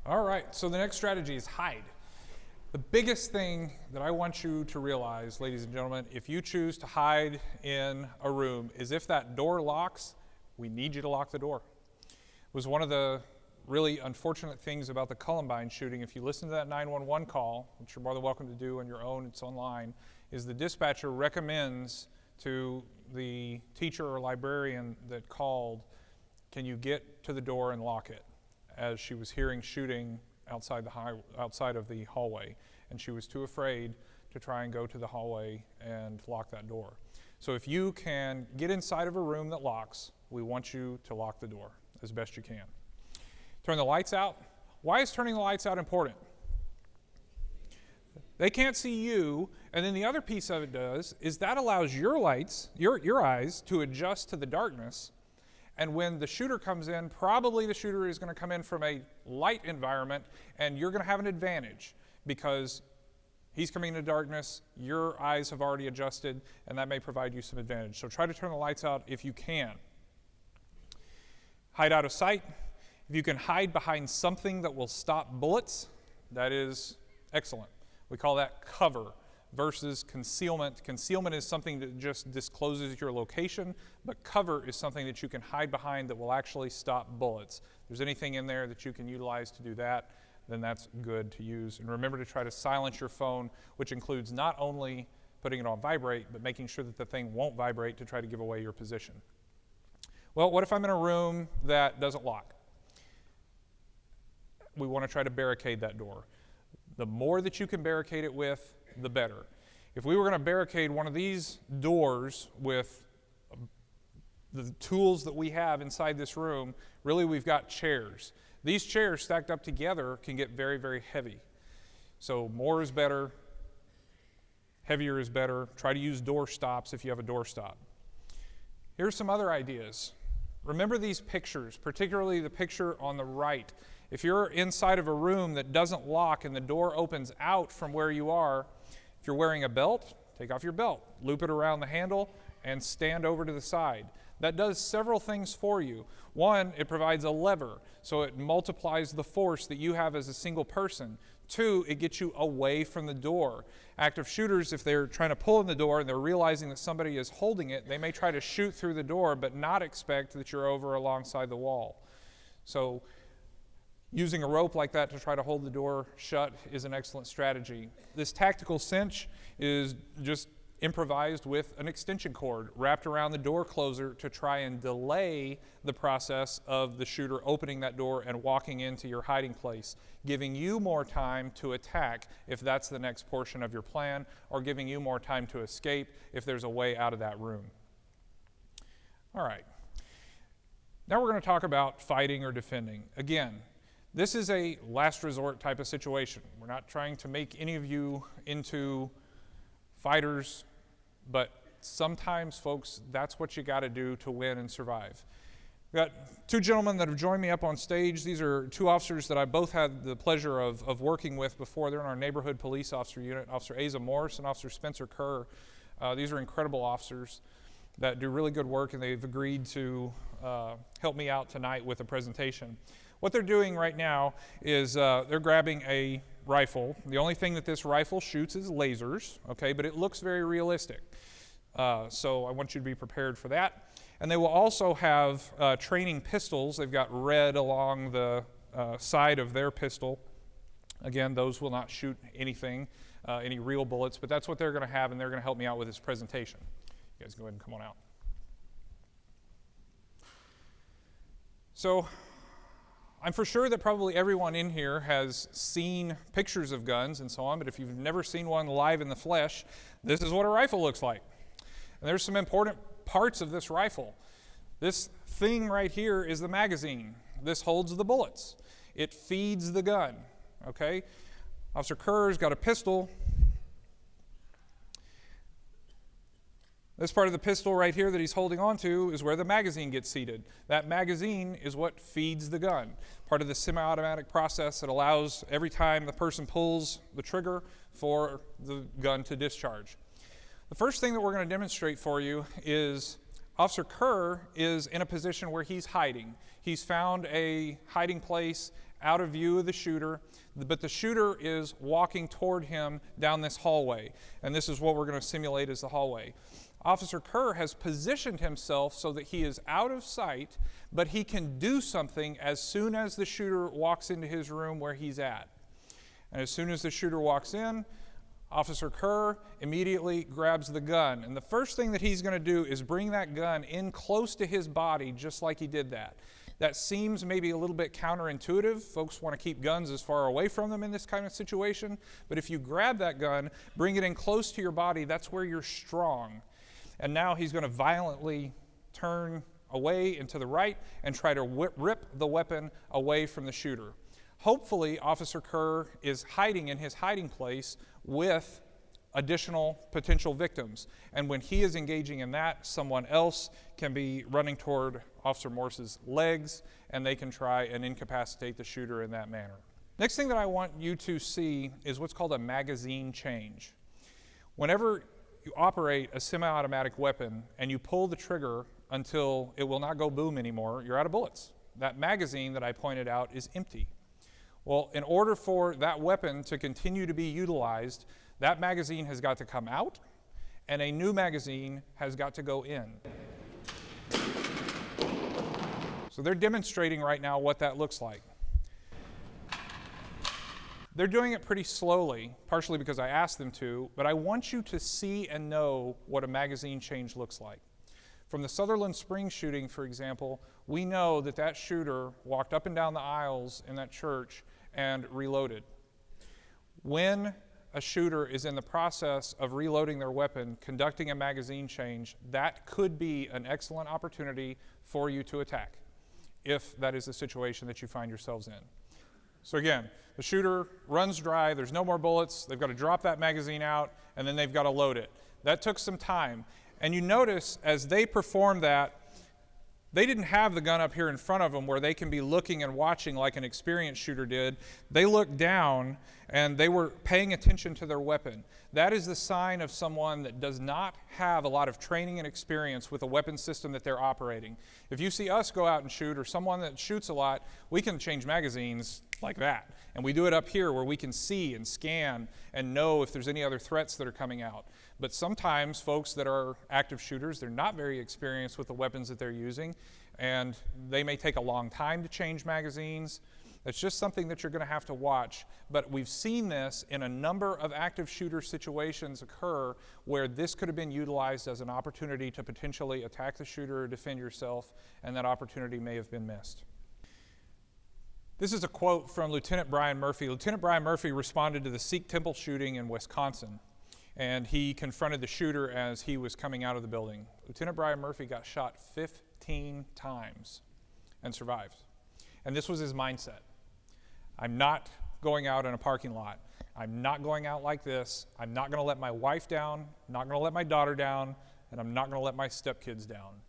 All right, so the next strategy is hide. The biggest thing that I want you to realize, ladies and gentlemen, if you choose to hide in a room, is if that door locks, we need you to lock the door. It was one of the really unfortunate things about the Columbine shooting. If you listen to that 911 call, which you're more than welcome to do on your own, it's online, is the dispatcher recommends to the teacher or librarian that called, can you get to the door and lock it? As she was hearing shooting outside of the hallway, and she was too afraid to try and go to the hallway and lock that door. So if you can get inside of a room that locks, we want you to lock the door as best you can. Turn the lights out. Why is turning the lights out important? They can't see you, and then the other piece of it is that allows your lights, your eyes, to adjust to the darkness. And when the shooter comes in, probably the shooter is going to come in from a light environment, and you're going to have an advantage because he's coming into darkness, your eyes have already adjusted, and that may provide you some advantage. So try to turn the lights out if you can. Hide out of sight. If you can hide behind something that will stop bullets, that is excellent. We call that cover versus concealment. Concealment is something that just discloses your location, but cover is something that you can hide behind that will actually stop bullets. If there's anything in there that you can utilize to do that, then that's good to use. And remember to try to silence your phone, which includes not only putting it on vibrate, but making sure that the thing won't vibrate to try to give away your position. Well, what if I'm in a room that doesn't lock? We want to try to barricade that door. The more that you can barricade it with, the better. If we were going to barricade one of these doors with the tools that we have inside this room, really we've got chairs. These chairs stacked up together can get very, very heavy. So more is better, heavier is better. Try to use door stops if you have a door stop. Here's some other ideas. Remember these pictures, particularly the picture on the right. If you're inside of a room that doesn't lock and the door opens out from where you are, if you're wearing a belt, take off your belt, loop it around the handle, and stand over to the side. That does several things for you. One, it provides a lever, so it multiplies the force that you have as a single person. Two, it gets you away from the door. Active shooters, if they're trying to pull in the door and they're realizing that somebody is holding it, they may try to shoot through the door but not expect that you're over alongside the wall. So using a rope like that to try to hold the door shut is an excellent strategy. This tactical cinch is just improvised with an extension cord wrapped around the door closer to try and delay the process of the shooter opening that door and walking into your hiding place, giving you more time to attack if that's the next portion of your plan, or giving you more time to escape if there's a way out of that room. All right. Now we're going to talk about fighting or defending. Again, this is a last resort type of situation. We're not trying to make any of you into fighters, but sometimes, folks, that's what you got to do to win and survive. We've got two gentlemen that have joined me up on stage. These are two officers that I both had the pleasure of working with before. They're in our neighborhood police officer unit, Officer Asa Morris and Officer Spencer Kerr. These are incredible officers that do really good work, and they've agreed to help me out tonight with a presentation. What they're doing right now is they're grabbing a rifle. The only thing that this rifle shoots is lasers, okay, but it looks very realistic. So I want you to be prepared for that. And they will also have training pistols. They've got red along the side of their pistol. Again, those will not shoot anything, any real bullets, but that's what they're going to have, and they're going to help me out with this presentation. You guys go ahead and come on out. So I'm for sure that probably everyone in here has seen pictures of guns and so on, but if you've never seen one live in the flesh, this is what a rifle looks like. And there's some important parts of this rifle. This thing right here is the magazine. This holds the bullets. It feeds the gun, okay? Officer Kerr's got a pistol. This part of the pistol right here that he's holding on to is where the magazine gets seated. That magazine is what feeds the gun. Part of the semi-automatic process that allows every time the person pulls the trigger for the gun to discharge. The first thing that we're going to demonstrate for you is Officer Kerr is in a position where he's hiding. He's found a hiding place out of view of the shooter, but the shooter is walking toward him down this hallway. And this is what we're going to simulate as the hallway. Officer Kerr has positioned himself so that he is out of sight, but he can do something as soon as the shooter walks into his room where he's at. And as soon as the shooter walks in, Officer Kerr immediately grabs the gun. And the first thing that he's going to do is bring that gun in close to his body, just like he did that. That seems maybe a little bit counterintuitive. Folks want to keep guns as far away from them in this kind of situation. But if you grab that gun, bring it in close to your body, that's where you're strong. And now he's going to violently turn away and to the right and try to rip the weapon away from the shooter. Hopefully, Officer Kerr is hiding in his hiding place with additional potential victims. And when he is engaging in that, someone else can be running toward Officer Morse's legs, and they can try and incapacitate the shooter in that manner. Next thing that I want you to see is what's called a magazine change. Whenever you operate a semi-automatic weapon and you pull the trigger until it will not go boom anymore, you're out of bullets. That magazine that I pointed out is empty. Well, in order for that weapon to continue to be utilized, that magazine has got to come out and a new magazine has got to go in. So they're demonstrating right now what that looks like. They're doing it pretty slowly, partially because I asked them to, but I want you to see and know what a magazine change looks like. From the Sutherland Springs shooting, for example, we know that that shooter walked up and down the aisles in that church and reloaded. When a shooter is in the process of reloading their weapon, conducting a magazine change, that could be an excellent opportunity for you to attack, if that is the situation that you find yourselves in. So again, the shooter runs dry, there's no more bullets, they've got to drop that magazine out, and then they've got to load it. That took some time. And you notice as they perform that, they didn't have the gun up here in front of them where they can be looking and watching like an experienced shooter did. They looked down and they were paying attention to their weapon. That is the sign of someone that does not have a lot of training and experience with a weapon system that they're operating. If you see us go out and shoot, or someone that shoots a lot, we can change magazines like that. And we do it up here where we can see and scan and know if there's any other threats that are coming out. But sometimes folks that are active shooters, they're not very experienced with the weapons that they're using, and they may take a long time to change magazines. It's just something that you're going to have to watch. But we've seen this in a number of active shooter situations occur where this could have been utilized as an opportunity to potentially attack the shooter or defend yourself, and that opportunity may have been missed. This is a quote from Lieutenant Brian Murphy. Lieutenant Brian Murphy responded to the Sikh temple shooting in Wisconsin, and he confronted the shooter as he was coming out of the building. Lieutenant Brian Murphy got shot 15 times and survived. And this was his mindset. I'm not going out in a parking lot. I'm not going out like this. I'm not going to let my wife down, not going to let my daughter down, and I'm not going to let my stepkids down.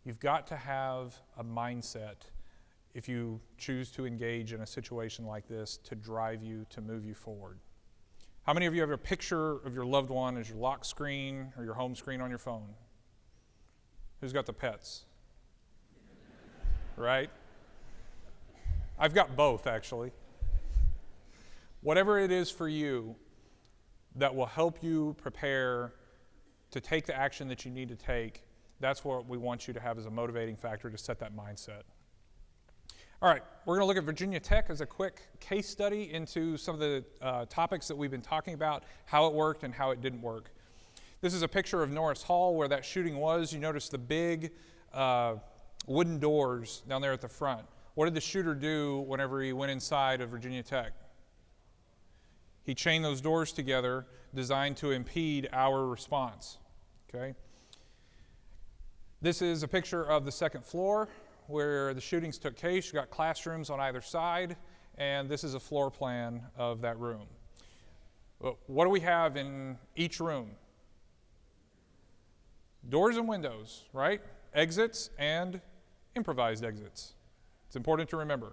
You've got to have a mindset if you choose to engage in a situation like this to drive you, to move you forward. How many of you have a picture of your loved one as your lock screen or your home screen on your phone? Who's got the pets? Right? I've got both, actually. Whatever it is for you that will help you prepare to take the action that you need to take, that's what we want you to have as a motivating factor to set that mindset. All right, we're going to look at Virginia Tech as a quick case study into some of the topics that we've been talking about, how it worked and how it didn't work. This is a picture of Norris Hall where that shooting was. You notice the big wooden doors down there at the front. What did the shooter do whenever he went inside of Virginia Tech? He chained those doors together, designed to impede our response. Okay. This is a picture of the second floor where the shootings took place. You've got classrooms on either side, and this is a floor plan of that room. What do we have in each room? Doors and windows, right? Exits and improvised exits. It's important to remember.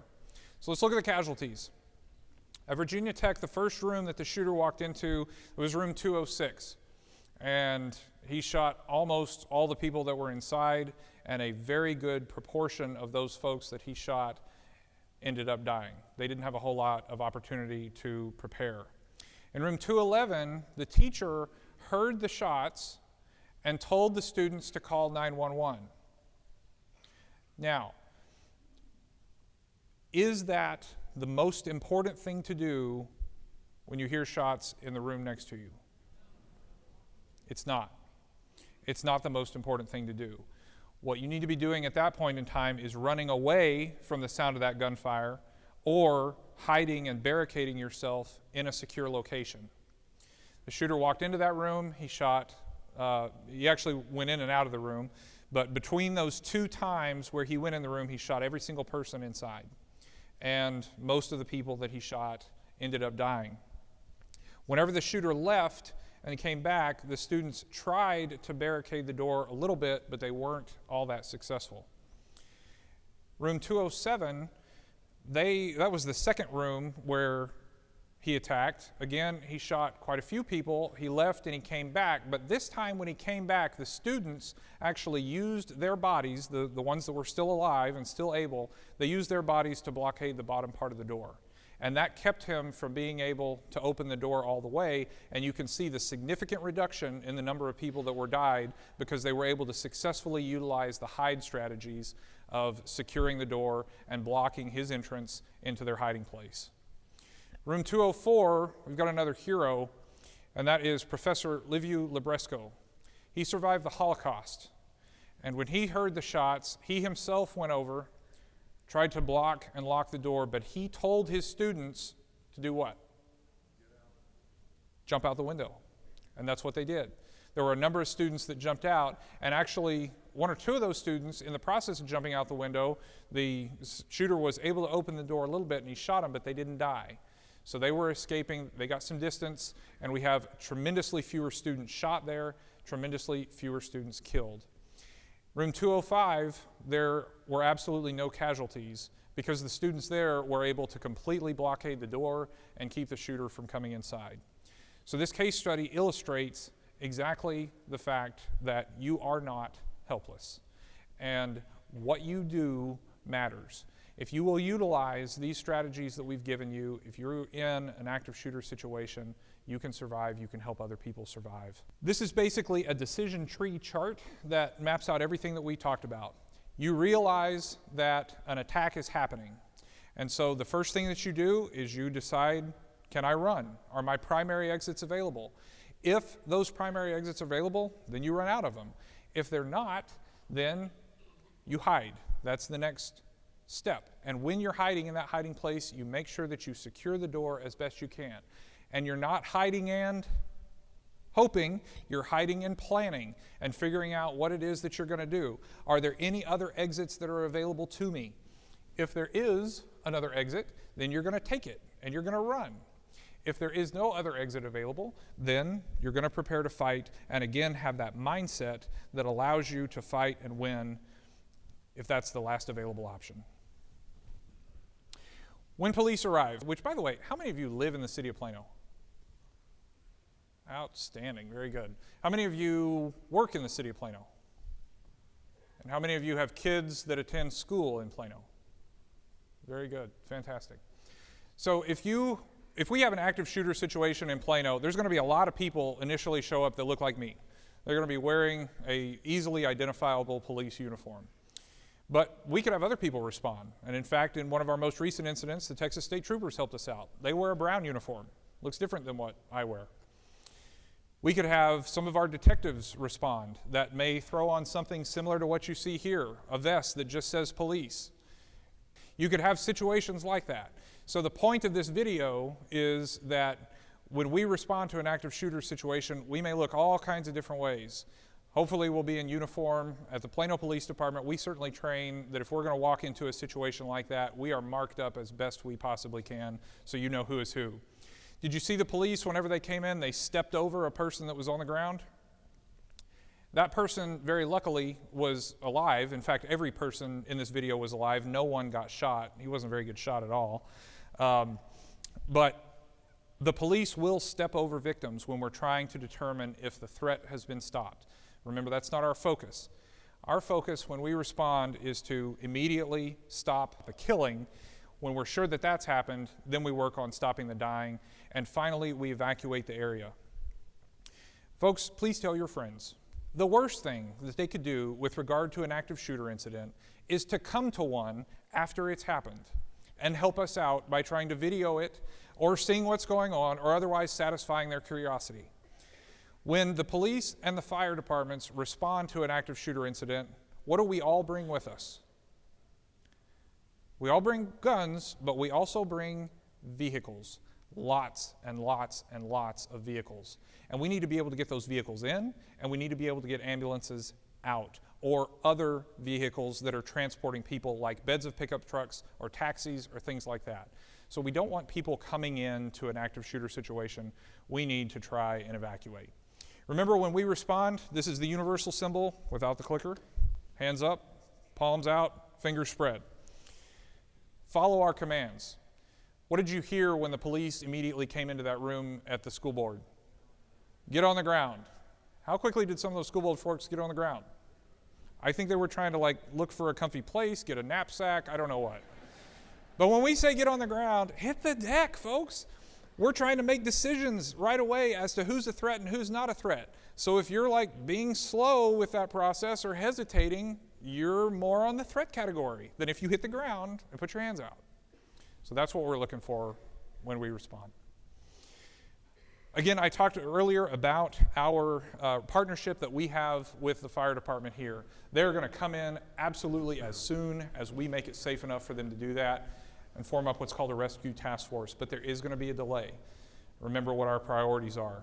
So let's look at the casualties. At Virginia Tech, the first room that the shooter walked into was room 206. And he shot almost all the people that were inside, and a very good proportion of those folks that he shot ended up dying. They didn't have a whole lot of opportunity to prepare. In room 211, the teacher heard the shots and told the students to call 911. Now, is that the most important thing to do when you hear shots in the room next to you? It's not. It's not the most important thing to do. What you need to be doing at that point in time is running away from the sound of that gunfire or hiding and barricading yourself in a secure location. The shooter walked into that room, he shot, he actually went in and out of the room, but between those two times where he went in the room, he shot every single person inside. And most of the people that he shot ended up dying. Whenever the shooter left and he came back, the students tried to barricade the door a little bit, but they weren't all that successful. Room 207, that was the second room where he attacked. Again, he shot quite a few people. He left and he came back, but this time when he came back, the students actually used their bodies, the ones that were still alive and still able, they used their bodies to blockade the bottom part of the door. And that kept him from being able to open the door all the way, and you can see the significant reduction in the number of people that were died because they were able to successfully utilize the hide strategies of securing the door and blocking his entrance into their hiding place. Room 204, we've got another hero, and that is Professor Liviu Librescu. He survived the Holocaust, and when he heard the shots, he himself went over, tried to block and lock the door, but he told his students to do what? Jump out the window. And that's what they did. There were a number of students that jumped out, and actually one or two of those students, in the process of jumping out the window, the shooter was able to open the door a little bit and he shot them, but they didn't die. So they were escaping, they got some distance, and we have tremendously fewer students shot there, tremendously fewer students killed. Room 205, there were absolutely no casualties because the students there were able to completely blockade the door and keep the shooter from coming inside. So this case study illustrates exactly the fact that you are not helpless, and what you do matters. If you will utilize these strategies that we've given you, if you're in an active shooter situation, you can survive, you can help other people survive. This is basically a decision tree chart that maps out everything that we talked about. You realize that an attack is happening. And so the first thing that you do is you decide, can I run? Are my primary exits available? If those primary exits are available, then you run out of them. If they're not, then you hide. That's the next step. And when you're hiding in that hiding place, you make sure that you secure the door as best you can. And you're not hiding and hoping, you're hiding and planning and figuring out what it is that you're going to do. Are there any other exits that are available to me? If there is another exit, then you're going to take it and you're going to run. If there is no other exit available, then you're going to prepare to fight and again have that mindset that allows you to fight and win if that's the last available option. When police arrive, which by the way, how many of you live in the city of Plano? Outstanding, very good. How many of you work in the city of Plano? And how many of you have kids that attend school in Plano? Very good, fantastic. So if we have an active shooter situation in Plano, there's going to be a lot of people initially show up that look like me. They're going to be wearing a easily identifiable police uniform. But we could have other people respond. And in fact, in one of our most recent incidents, the Texas State Troopers helped us out. They wear a brown uniform. Looks different than what I wear. We could have some of our detectives respond that may throw on something similar to what you see here, a vest that just says police. You could have situations like that. So the point of this video is that when we respond to an active shooter situation, we may look all kinds of different ways. Hopefully we'll be in uniform. At the Plano Police Department, we certainly train that if we're going to walk into a situation like that, we are marked up as best we possibly can so you know who is who. Did you see the police, whenever they came in, they stepped over a person that was on the ground? That person, very luckily, was alive. In fact, every person in this video was alive. No one got shot. He wasn't a very good shot at all. But the police will step over victims when we're trying to determine if the threat has been stopped. Remember, that's not our focus. Our focus when we respond is to immediately stop the killing. When we're sure that that's happened, then we work on stopping the dying, and finally we evacuate the area. Folks, please tell your friends. The worst thing that they could do with regard to an active shooter incident is to come to one after it's happened and help us out by trying to video it or seeing what's going on or otherwise satisfying their curiosity. When the police and the fire departments respond to an active shooter incident, what do we all bring with us? We all bring guns, but we also bring vehicles. Lots and lots and lots of vehicles. And we need to be able to get those vehicles in, and we need to be able to get ambulances out, or other vehicles that are transporting people like beds of pickup trucks or taxis or things like that. So we don't want people coming into an active shooter situation. We need to try and evacuate. Remember, when we respond, this is the universal symbol without the clicker. Hands up, palms out, fingers spread. Follow our commands. What did you hear when the police immediately came into that room at the school board? Get on the ground. How quickly did some of those school board folks get on the ground? I think they were trying to look for a comfy place, get a knapsack, I don't know what. But when we say get on the ground, hit the deck, folks. We're trying to make decisions right away as to who's a threat and who's not a threat. So if you're being slow with that process or hesitating, you're more on the threat category than if you hit the ground and put your hands out. So that's what we're looking for when we respond. Again, I talked earlier about our partnership that we have with the fire department here. They're going to come in absolutely as soon as we make it safe enough for them to do that and form up what's called a rescue task force, but there is going to be a delay. Remember what our priorities are.